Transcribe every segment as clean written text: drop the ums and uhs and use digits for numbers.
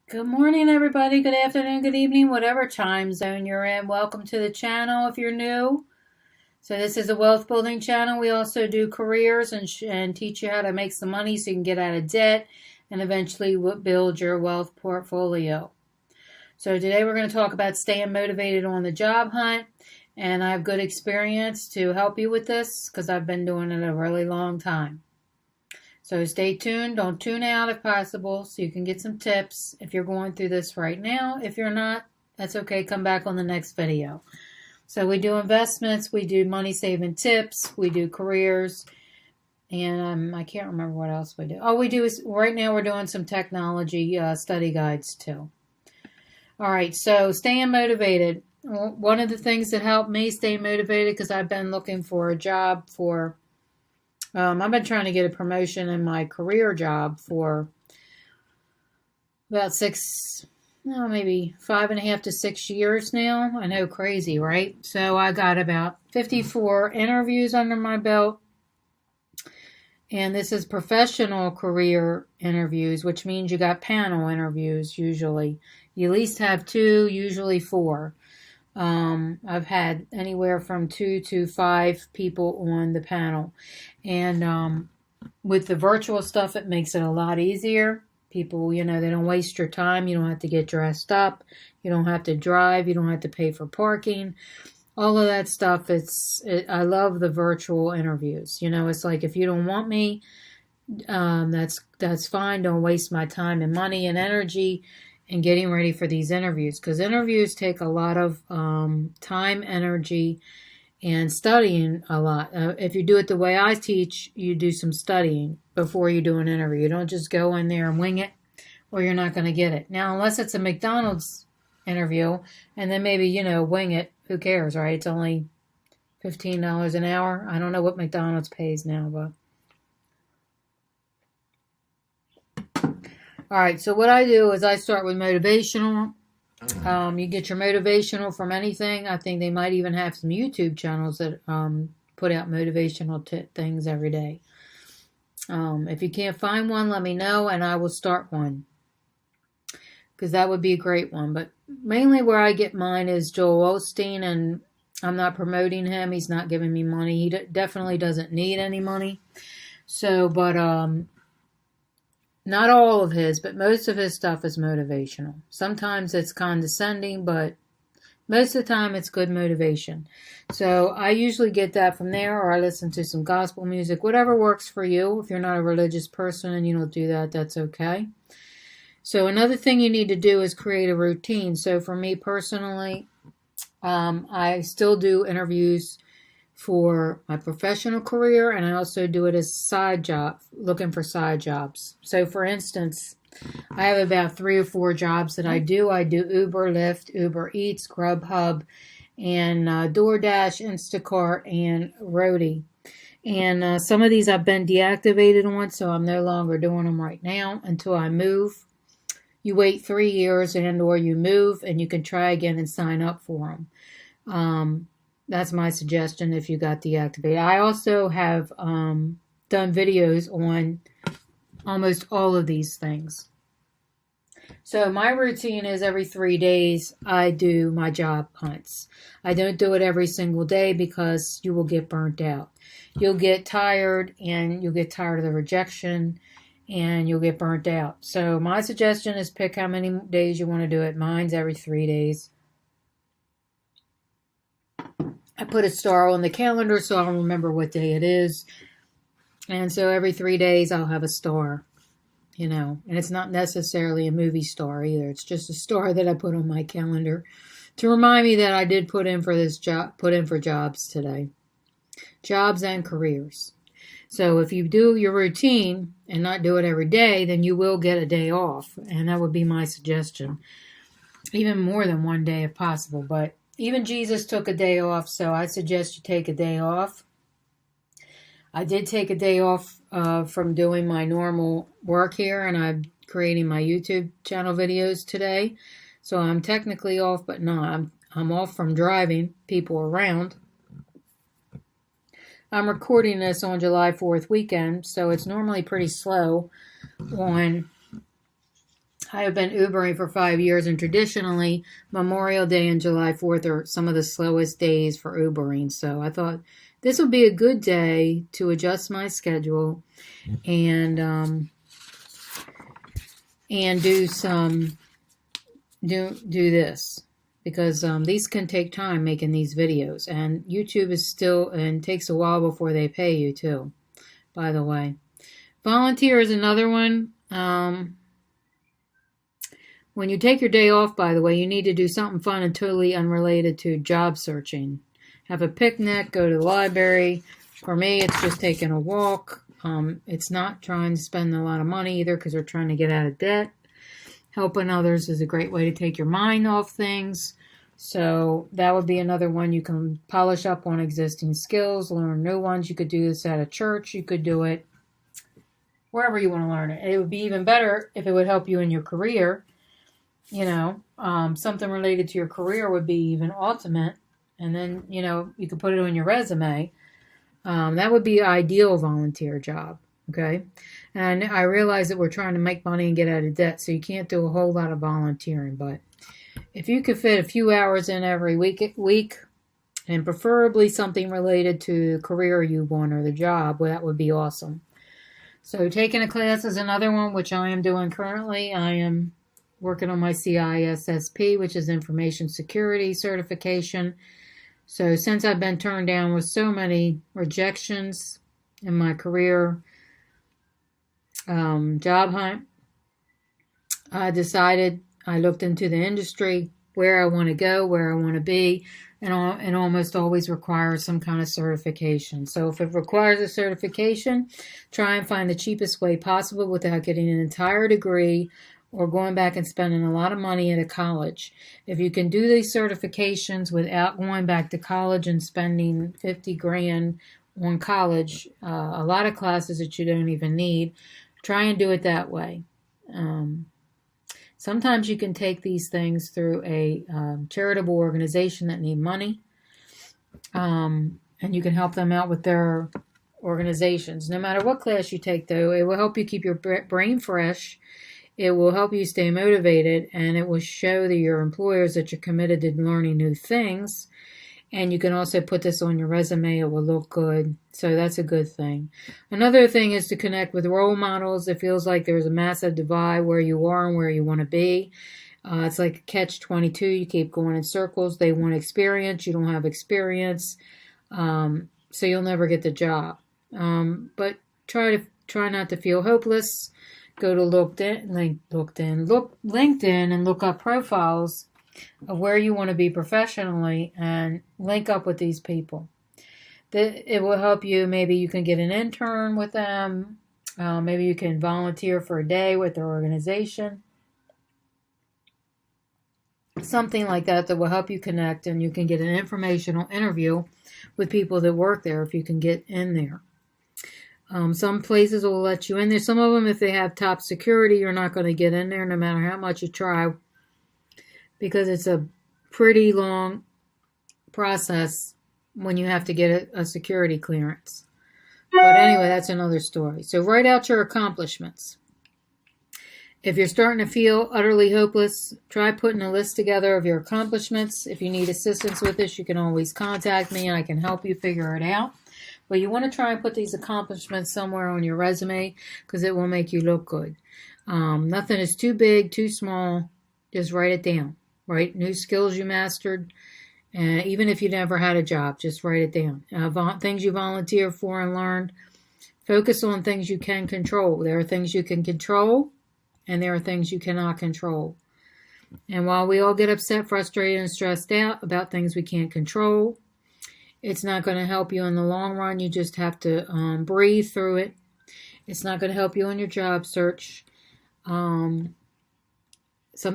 Good morning, everybody. Good afternoon, good evening, whatever time zone you're in. Welcome to the channel if you're new. So this is a wealth building channel. We also do careers and teach you how to make some money so you can get out of debt and eventually build your wealth portfolio. So today we're going to talk about staying motivated on the job hunt. And I have good experience to help you with this because I've been doing it a really long time. So stay tuned. Don't tune out if possible so you can get some tips if you're going through this right now. If you're not, that's okay. Come back on the next video. So we do investments. We do money saving tips. We do careers. And I can't remember what else we do. Oh, we do is right now we're doing some technology study guides too. All right. So staying motivated. One of the things that helped me stay motivated because I've been looking for a job for I've been trying to get a promotion in my career job for about maybe 5.5 to 6 years now. I know, crazy, right? So I got about 54 interviews under my belt. And this is professional career interviews, which means you got panel interviews usually. You at least have 2, usually 4. I've had anywhere from 2 to 5 people on the panel. And with the virtual stuff, it makes it a lot easier. People, they don't waste your time. You don't have to get dressed up. You don't have to drive. You don't have to pay for parking. All of that stuff, I love the virtual interviews. It's like if you don't want me, that's fine. Don't waste my time and money and energy and getting ready for these interviews because interviews take a lot of time, energy, and studying a lot. If you do it the way I teach, you do some studying before you do an interview. You don't just go in there and wing it or you're not going to get it. Now, unless it's a McDonald's interview and then maybe, wing it, who cares, right? It's only $15 an hour. I don't know what McDonald's pays now, but... All right, so what I do is I start with motivational. You get your motivational from anything. I think they might even have some YouTube channels that put out motivational things every day. If you can't find one, let me know and I will start one because that would be a great one. But mainly where I get mine is Joel Osteen, and I'm not promoting him. He's not giving me money. He definitely doesn't need any money. So, but... not all of his, but most of his stuff is motivational. Sometimes it's condescending, but most of the time it's good motivation. So I usually get that from there, or I listen to some gospel music, whatever works for you. If you're not a religious person and you don't do that, that's okay. So another thing you need to do is create a routine. So for me personally, I still do interviews for my professional career, and I also do it as side job, looking for side jobs. So for instance, I have about 3 or 4 jobs that I do. I do Uber, Lyft, Uber Eats, Grubhub, and DoorDash, Instacart, and Roadie. And some of these I've been deactivated on, so I'm no longer doing them right now until I move. You wait 3 years or you move, and you can try again and sign up for them. That's my suggestion if you got deactivated. I also have done videos on almost all of these things. So my routine is every 3 days I do my job hunts. I don't do it every single day because you will get burnt out. You'll get tired and you'll get tired of the rejection and you'll get burnt out. So my suggestion is pick how many days you want to do it. Mine's every 3 days. I put a star on the calendar so I'll remember what day it is. And so every 3 days I'll have a star, and it's not necessarily a movie star either. It's just a star that I put on my calendar to remind me that I did put in for jobs today. Jobs and careers. So if you do your routine and not do it every day, then you will get a day off. And that would be my suggestion. Even more than 1 day if possible, but even Jesus took a day off, so I suggest you take a day off. I did take a day off from doing my normal work here, and I'm creating my YouTube channel videos today. So I'm technically off, but not. I'm off from driving people around. I'm recording this on July 4th weekend, so it's normally pretty slow on I have been Ubering for 5 years, and traditionally, Memorial Day and July 4th are some of the slowest days for Ubering. So I thought this would be a good day to adjust my schedule and do this, because these can take time making these videos, and YouTube is still, and takes a while before they pay you too, by the way. Volunteer is another one. When you take your day off, by the way, you need to do something fun and totally unrelated to job searching. Have a picnic, go to the library. For me, it's just taking a walk. It's not trying to spend a lot of money either, because we're trying to get out of debt. Helping others is a great way to take your mind off things. So that would be another one. You can polish up on existing skills, learn new ones. You could do this at a church. You could do it wherever you want to learn it. It would be even better if it would help you in your career. Something related to your career would be even ultimate. And then, you could put it on your resume. That would be an ideal volunteer job. Okay. And I realize that we're trying to make money and get out of debt, so you can't do a whole lot of volunteering. But if you could fit a few hours in every week, and preferably something related to the career you want or the job, well, that would be awesome. So taking a class is another one, which I am doing currently. I am working on my CISSP, which is Information Security Certification. So since I've been turned down with so many rejections in my career job hunt, I looked into the industry, where I want to go, where I want to be, and almost always requires some kind of certification. So if it requires a certification, try and find the cheapest way possible without getting an entire degree or going back and spending a lot of money at a college. If you can do these certifications without going back to college and spending 50 grand on college, a lot of classes that you don't even need, try and do it that way. Sometimes you can take these things through a charitable organization that need money, and you can help them out with their organizations. No matter what class you take, though, it will help you keep your brain fresh. It will help you stay motivated, and it will show to your employers that you're committed to learning new things. And you can also put this on your resume. It will look good. So that's a good thing. Another thing is to connect with role models. It feels like there's a massive divide where you are and where you want to be. It's like a catch-22. You keep going in circles. They want experience. You don't have experience. So you'll never get the job. But try not to feel hopeless. Go to LinkedIn and look up profiles of where you want to be professionally and link up with these people. It will help you. Maybe you can get an intern with them. Maybe you can volunteer for a day with their organization. Something like that will help you connect, and you can get an informational interview with people that work there if you can get in there. Some places will let you in there. Some of them, if they have top security, you're not going to get in there no matter how much you try, because it's a pretty long process when you have to get a security clearance. But anyway, that's another story. So write out your accomplishments. If you're starting to feel utterly hopeless, try putting a list together of your accomplishments. If you need assistance with this, you can always contact me and I can help you figure it out. But you want to try and put these accomplishments somewhere on your resume, because it will make you look good. Nothing is too big, too small. Just write it down. Write new skills you mastered. Even if you never had a job, just write it down. Things you volunteer for and learned. Focus on things you can control. There are things you can control, and there are things you cannot control. And while we all get upset, frustrated, and stressed out about things we can't control, it's not going to help you in the long run. You just have to breathe through it. It's not going to help you in your job search. Some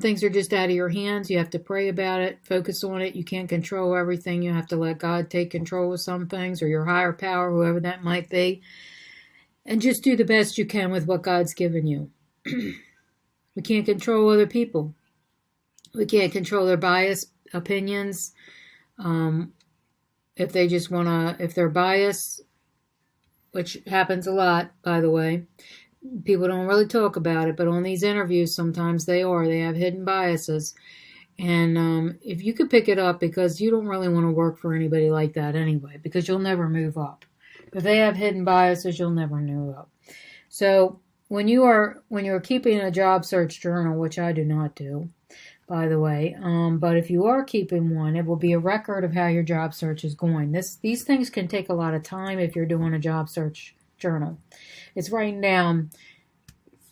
things are just out of your hands. You have to pray about it, focus on it. You can't control everything. You have to let God take control of some things, or your higher power, whoever that might be. And just do the best you can with what God's given you. We can't control other people. We can't control their biased opinions. If they're biased, which happens a lot, by the way, People don't really talk about it, but on these interviews, sometimes they have hidden biases. And if you could pick it up, because you don't really want to work for anybody like that anyway, because you'll never move up. If they have hidden biases, you'll never move up. So when you're keeping a job search journal, which I do not do, by the way, but if you are keeping one, it will be a record of how your job search is going. These things can take a lot of time if you're doing a job search journal. It's writing down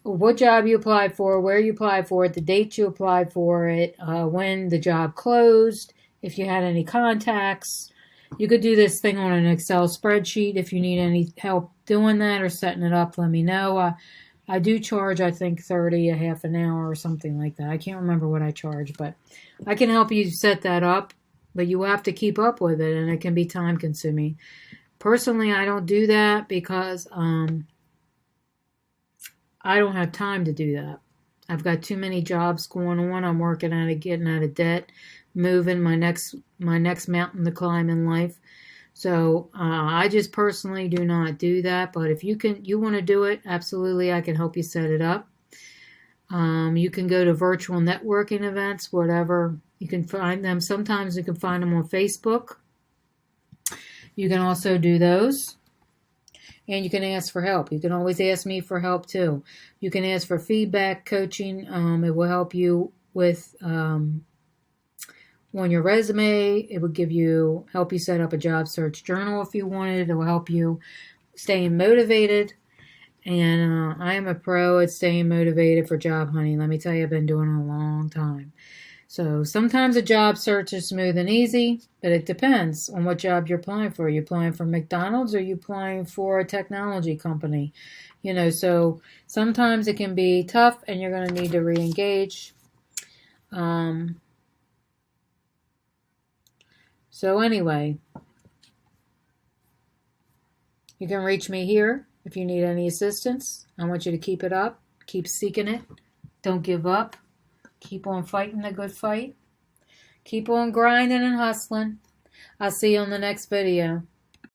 what job you applied for, where you applied for it, the date you applied for it, when the job closed, if you had any contacts. You could do this thing on an Excel spreadsheet. If you need any help doing that or setting it up, let me know. I do charge, I think, $30 a half an hour or something like that. I can't remember what I charge, but I can help you set that up. But you have to keep up with it, and it can be time consuming. Personally, I don't do that because I don't have time to do that. I've got too many jobs going on. I'm working at it, getting out of debt, moving my next mountain to climb in life. So I just personally do not do that. But if you want to do it, absolutely, I can help you set it up. You can go to virtual networking events, whatever. You can find them. Sometimes you can find them on Facebook. You can also do those. And you can ask for help. You can always ask me for help too. You can ask for feedback, coaching. It will help you with on your resume. It will help you set up a job search journal if you wanted. It will help you staying motivated. And I am a pro at staying motivated for job hunting. Let me tell you, I've been doing it a long time. So sometimes a job search is smooth and easy, but it depends on what job you're applying for. Are you applying for McDonald's or are you applying for a technology company? So sometimes it can be tough and you're going to need to re-engage. So anyway, you can reach me here if you need any assistance. I want you to keep it up. Keep seeking it. Don't give up. Keep on fighting the good fight. Keep on grinding and hustling. I'll see you on the next video.